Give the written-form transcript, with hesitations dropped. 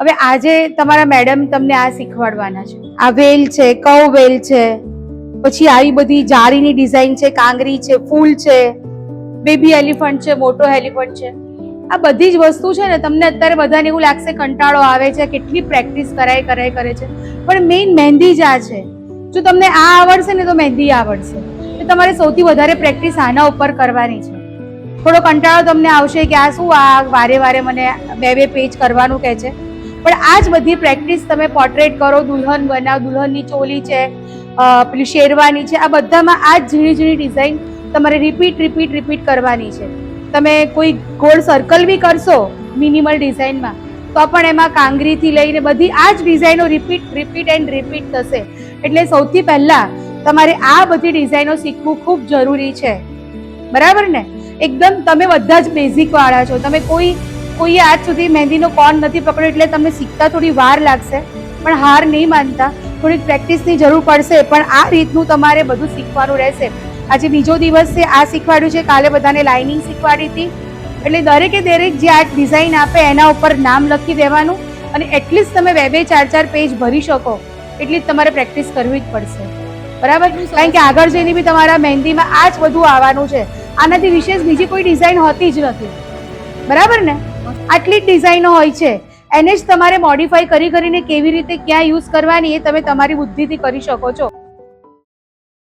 હવે આજે તમારા મેડમ તમને આ શીખવાડવાના છે. આ વેલ છે, કવ વેલ છે, પછી આવી બધી જાળીની ડિઝાઇન છે, કાંગરી છે, ફૂલ છે, બેબી એલિફન્ટ છે, મોટો એલિફન્ટ છે. આ બધી જ વસ્તુ છે ને, તમને અત્યારે બધાને એવું લાગશે કંટાળો આવે છે, કેટલી પ્રેક્ટિસ કરે છે, પણ મેઇન મહેંદી જ આ છે. જો તમને આ આવડશે ને તો મહેંદી આવડશે. તો તમારે સૌથી વધારે પ્રેક્ટિસ આના ઉપર કરવાની છે. થોડો કંટાળો તમને આવશે કે આ શું, આ વારે વારે મને બે પેજ કરવાનું કહે છે, પણ આ જ બધી પ્રેક્ટિસ તમે પોર્ટ્રેટ કરો, દુલ્હન બનાવ, દુલ્હનની ચોલી છે, પેલી શેરવાની છે, આ બધામાં આ જ ઝીણી ઝીણી ડિઝાઇન તમારે રિપીટ કરવાની છે. તમે કોઈ ગોળ સર્કલ બી કરશો મિનિમલ ડિઝાઇનમાં તો પણ એમાં કાંગરીથી લઈને બધી આ જ ડિઝાઇનો રિપીટ થશે. એટલે સૌથી પહેલા તમારે આ બધી ડિઝાઇનો શીખવું ખૂબ જરૂરી છે. બરાબર ને? એકદમ તમે બધા જ બેઝિક વાળા છો. તમે કોઈએ આજ સુધી મહેંદીનો કોન નથી પકડ્યો, એટલે તમને શીખતા થોડી વાર લાગશે, પણ હાર નહીં માનતા. થોડીક પ્રેક્ટિસની જરૂર પડશે, પણ આ રીતનું તમારે બધું શીખવાનું રહેશે. આજે બીજો દિવસ છે, આ શીખવાડ્યું છે, કાલે બધાને લાઇનિંગ શીખવાડી હતી. એટલે દરેકે દરેક જે આ ડિઝાઇન આપે એના ઉપર નામ લખી દેવાનું, અને એટલીસ્ટ તમે 2-4 પેજ ભરી શકો એટલી જ તમારે પ્રેક્ટિસ કરવી જ પડશે. બરાબર? કારણ કે આગળ જઈને બી તમારા મહેંદીમાં આ જ બધું આવવાનું છે. આનાથી વિશેષ બીજી કોઈ ડિઝાઇન હોતી જ નથી. બરાબર ને? આટલી જ ડિઝાઇનો હોય છે. એને જ તમારે મોડિફાઈ કરીને કેવી રીતે ક્યાં યુઝ કરવાની એ તમે તમારી બુદ્ધિથી કરી શકો છો.